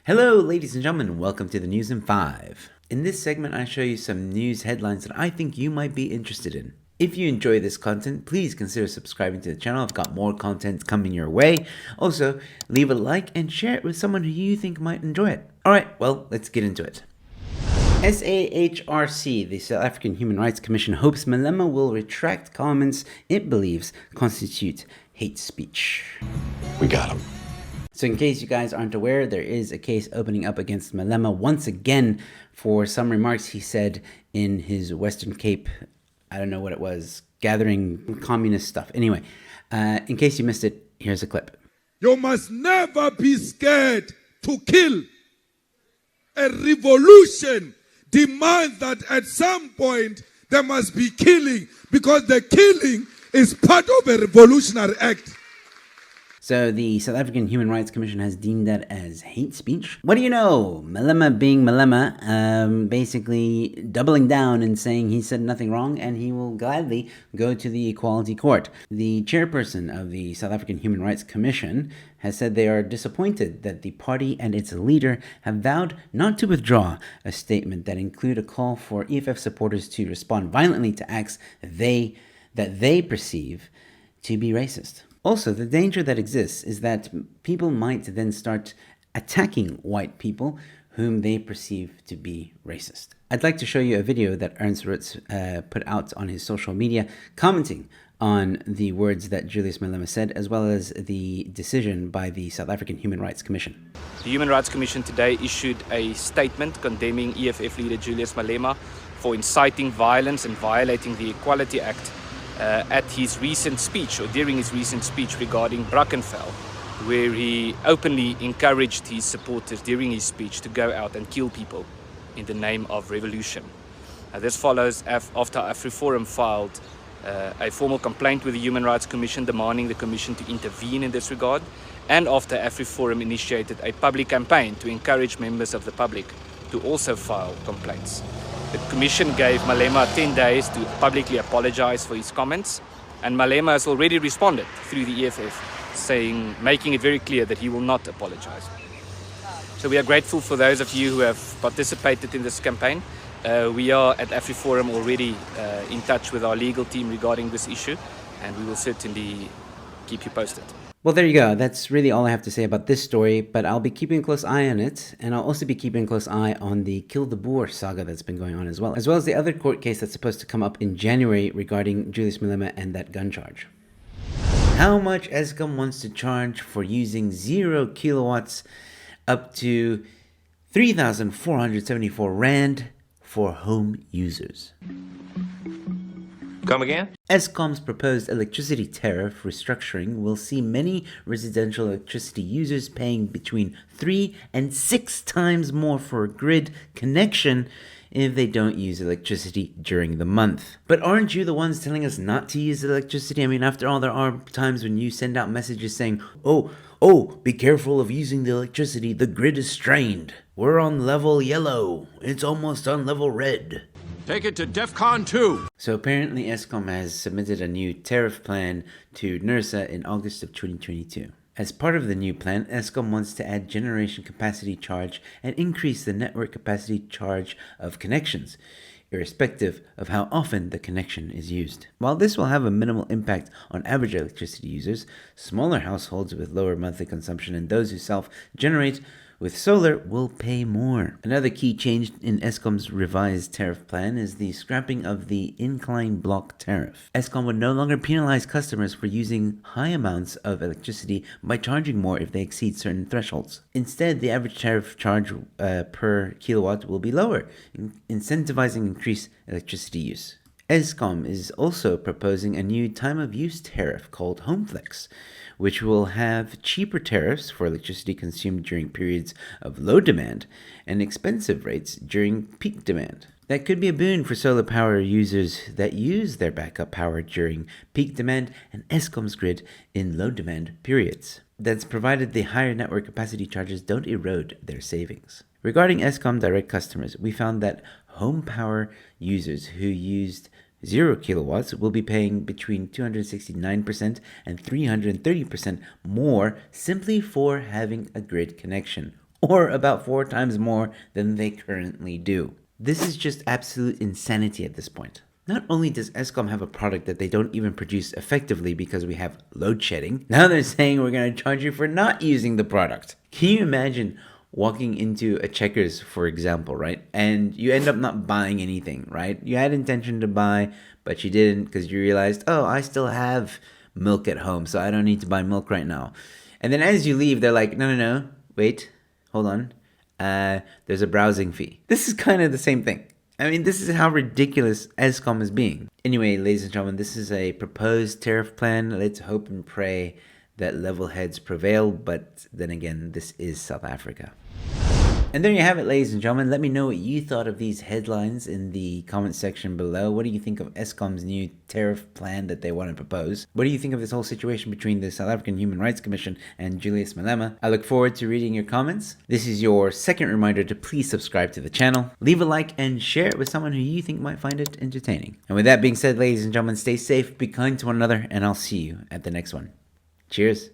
Hello, ladies and gentlemen, welcome to the News in 5. In this segment, I show you some news headlines that I think you might be interested in. If you enjoy this content, please consider subscribing to the channel. I've got more content coming your way. Also, leave a like and share it with someone who you think might enjoy it. Alright, well, let's get into it. SAHRC, the South African Human Rights Commission, hopes Malema will retract comments it believes constitute hate speech. We got him. So in case you guys aren't aware, there is a case opening up against Malema once again for some remarks he said in his Western Cape, I don't know what it was, gathering communist stuff. Anyway, in case you missed it, here's a clip. You must never be scared to kill. A revolution demands that at some point there must be killing, because the killing is part of a revolutionary act. So the South African Human Rights Commission has deemed that as hate speech. What do you know? Malema being Malema, basically doubling down and saying he said nothing wrong and he will gladly go to the Equality Court. The chairperson of the South African Human Rights Commission has said they are disappointed that the party and its leader have vowed not to withdraw a statement that include a call for EFF supporters to respond violently to acts that they perceive to be racist. Also, the danger that exists is that people might then start attacking white people whom they perceive to be racist. I'd like to show you a video that Ernst Rutz put out on his social media commenting on the words that Julius Malema said, as well as the decision by the South African Human Rights Commission. The Human Rights Commission today issued a statement condemning EFF leader Julius Malema for inciting violence and violating the Equality Act at his recent speech, or during his recent speech regarding Brackenfell, where he openly encouraged his supporters during his speech to go out and kill people in the name of revolution. This follows after AfriForum filed a formal complaint with the Human Rights Commission demanding the Commission to intervene in this regard, and after AfriForum initiated a public campaign to encourage members of the public to also file complaints. The Commission gave Malema 10 days to publicly apologize for his comments, and Malema has already responded through the EFF, making it very clear that he will not apologize. So we are grateful for those of you who have participated in this campaign. We are at AfriForum already in touch with our legal team regarding this issue, and we will certainly keep you posted. Well, there you go. That's really all I have to say about this story, but I'll be keeping a close eye on it, and I'll also be keeping a close eye on the Kill the Boer saga that's been going on as well as the other court case that's supposed to come up in January regarding Julius Malema and that gun charge. How much ESKOM wants to charge for using 0 kilowatts up to 3,474 Rand for home users. Come again? ESKOM's proposed electricity tariff restructuring will see many residential electricity users paying between 3 and 6 times more for a grid connection if they don't use electricity during the month. But aren't you the ones telling us not to use electricity? I mean, after all, there are times when you send out messages saying, oh, be careful of using the electricity, the grid is strained. We're on level yellow. It's almost on level red. Take it to DEFCON 2. So apparently ESKOM has submitted a new tariff plan to NERSA in August of 2022. As part of the new plan, ESKOM wants to add generation capacity charge and increase the network capacity charge of connections, irrespective of how often the connection is used. While this will have a minimal impact on average electricity users, smaller households with lower monthly consumption and those who self-generate with solar will pay more. Another key change in ESKOM's revised tariff plan is the scrapping of the incline block tariff. ESKOM would no longer penalize customers for using high amounts of electricity by charging more if they exceed certain thresholds. Instead, the average tariff charge per kilowatt will be lower, incentivizing increased electricity use. ESKOM is also proposing a new time-of-use tariff called HomeFlex, which will have cheaper tariffs for electricity consumed during periods of low demand and expensive rates during peak demand. That could be a boon for solar power users that use their backup power during peak demand and ESKOM's grid in low demand periods. That's provided the higher network capacity charges don't erode their savings. Regarding ESKOM direct customers, we found that home power users who used 0 kilowatts will be paying between 269% and 330% more simply for having a grid connection, or about 4 times more than they currently do. This is just absolute insanity at this point. Not only does ESKOM have a product that they don't even produce effectively because we have load shedding, now they're saying we're going to charge you for not using the product. Can you imagine walking into a Checkers, for example, right? And you end up not buying anything, right? You had intention to buy, but you didn't because you realized, oh, I still have milk at home, so I don't need to buy milk right now. And then as you leave, they're like, no, wait, hold on. There's a browsing fee. This is kind of the same thing. I mean, this is how ridiculous ESKOM is being. Anyway, ladies and gentlemen, this is a proposed tariff plan. Let's hope and pray that level heads prevail. But then again, this is South Africa. And there you have it, ladies and gentlemen. Let me know what you thought of these headlines in the comment section below. What do you think of ESKOM's new tariff plan that they want to propose? What do you think of this whole situation between the South African Human Rights Commission and Julius Malema? I look forward to reading your comments. This is your second reminder to please subscribe to the channel. Leave a like and share it with someone who you think might find it entertaining. And with that being said, ladies and gentlemen, stay safe, be kind to one another, and I'll see you at the next one. Cheers.